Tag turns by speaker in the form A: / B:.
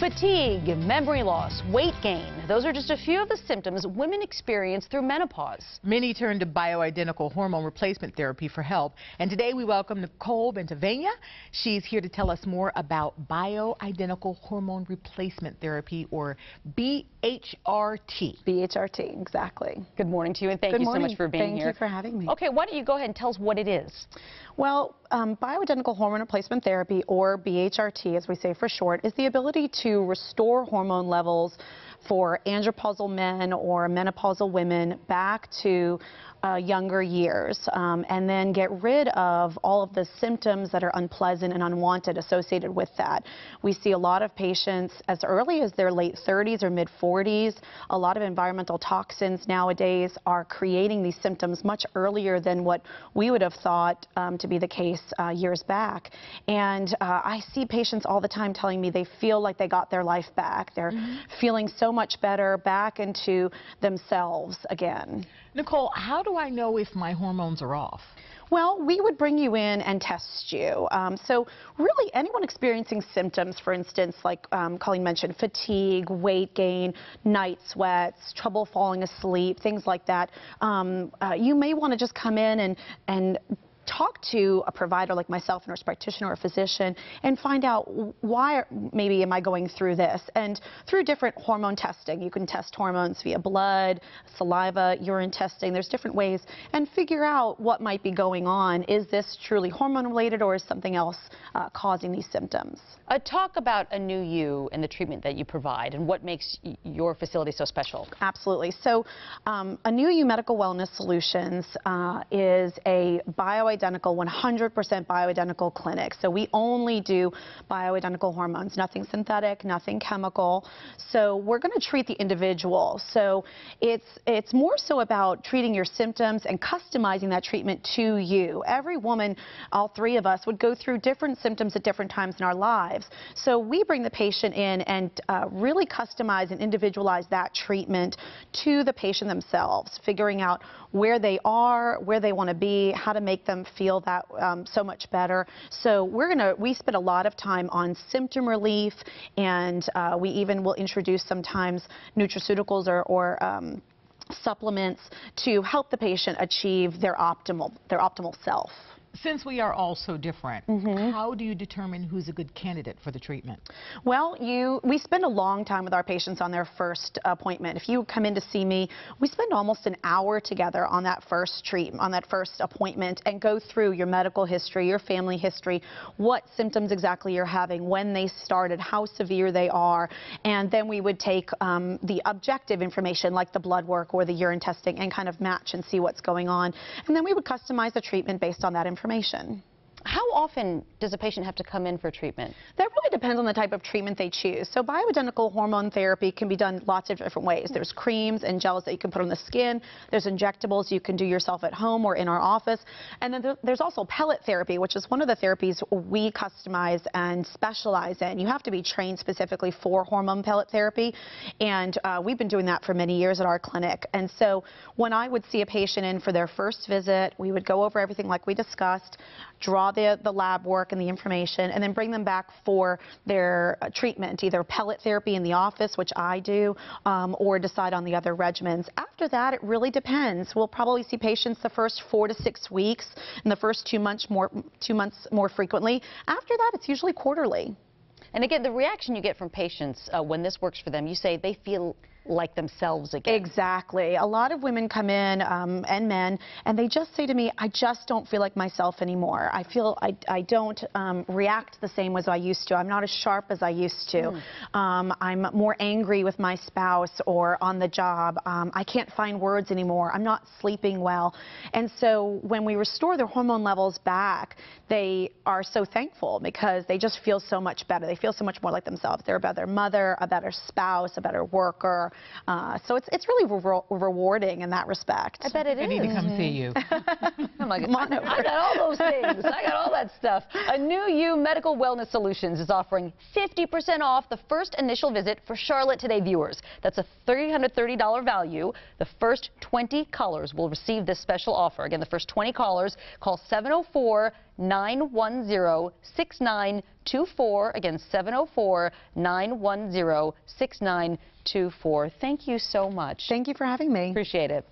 A: Fatigue, memory loss, weight gain. Those are just a few of the symptoms women experience through menopause.
B: Many turn to bioidentical hormone replacement therapy for help. And today we welcome Nicole Bentavenia. She's here to tell us more about bioidentical hormone replacement therapy, or BHRT.
C: BHRT, exactly.
A: Good morning to you, and thank you so much for being here.
C: Thank you for having me.
A: Okay, why don't you go ahead and tell us what it is?
C: Well, bioidentical hormone replacement therapy, or BHRT as we say for short, is the ability to restore hormone levels for andropausal men or menopausal women back to younger years, and then get rid of all of the symptoms that are unpleasant and unwanted associated with that. We see a lot of patients as early as their late 30s or mid 40s. A lot of environmental toxins nowadays are creating these symptoms much earlier than what we would have thought to be the case years back. And I see patients all the time telling me they feel like they got their life back. They're feeling so much better, back into themselves again.
B: Nicole, how do I know if my hormones are off?
C: Well, we would bring you in and test you. So really anyone experiencing symptoms, for instance, like Colleen mentioned, fatigue, weight gain, night sweats, trouble falling asleep, things like that, you may want to just come in and talk to a provider like myself, a nurse practitioner or a physician, and find out why maybe am I going through this. And through different hormone testing, you can test hormones via blood, saliva, urine testing. There's different ways, and figure out what might be going on. Is this truly hormone related, or is something else causing these symptoms?
A: Talk about A New You and the treatment that you provide and what makes your facility so special.
C: Absolutely. So A New You Medical Wellness Solutions is a bioidentical, 100% bioidentical clinic. So we only do bioidentical hormones, nothing synthetic, nothing chemical. So we're going to treat the individual. So it's more so about treating your symptoms and customizing that treatment to you. Every woman, all three of us, would go through different symptoms at different times in our lives. So we bring the patient in and really customize and individualize that treatment to the patient themselves, figuring out where they are, where they want to be, how to make them feel that so much better. So we spend a lot of time on symptom relief, and we even will introduce sometimes nutraceuticals or supplements to help the patient achieve their optimal self.
B: Since we are all so different, how do you determine who's a good candidate for the treatment? Well,
C: we spend a long time with our patients on their first appointment. If you come in to see me, we spend almost an hour together on that first appointment, and go through your medical history, your family history, what symptoms exactly you're having, when they started, how severe they are, and then we would take the objective information like the blood work or the urine testing and kind of match and see what's going on, and then we would customize the treatment based on that information.
A: How often does a patient have to come in for treatment?
C: That really depends on the type of treatment they choose. So bioidentical hormone therapy can be done lots of different ways. There's creams and gels that you can put on the skin. There's injectables you can do yourself at home or in our office. And then there's also pellet therapy, which is one of the therapies we customize and specialize in. You have to be trained specifically for hormone pellet therapy, and we've been doing that for many years at our clinic. And so when I would see a patient in for their first visit, we would go over everything like we discussed, draw the lab work and the information, and then bring them back for their treatment, either pellet therapy in the office, which I do, or decide on the other regimens. After that, it really depends. We'll probably see patients the first 4 to 6 weeks, and the first 2 months more frequently. After that, it's usually quarterly.
A: And again, the reaction you get from patients when this works for them, you say they feel like themselves again.
C: Exactly. A lot of women come in, and men, and they just say to me, I just don't feel like myself anymore. I feel I don't react the same as I used to. I'm not as sharp as I used to. I'm more angry with my spouse or on the job. I can't find words anymore. I'm not sleeping well. And so when we restore their hormone levels back, they are so thankful because they just feel so much better. They feel so much more like themselves. They're a better mother, a better spouse, a better worker. So it's really rewarding in that respect.
A: I bet it is.
B: I need to come see you.
A: Oh my God. I got all those things. I got all that stuff. A New You Medical Wellness Solutions is offering 50% off the first initial visit for Charlotte Today viewers. That's a $330 value. The first 20 callers will receive this special offer. Again, the first 20 callers, call 704-910-6924. Again, 704-910-6924. Thank you so much.
C: Thank you for having me.
A: Appreciate it.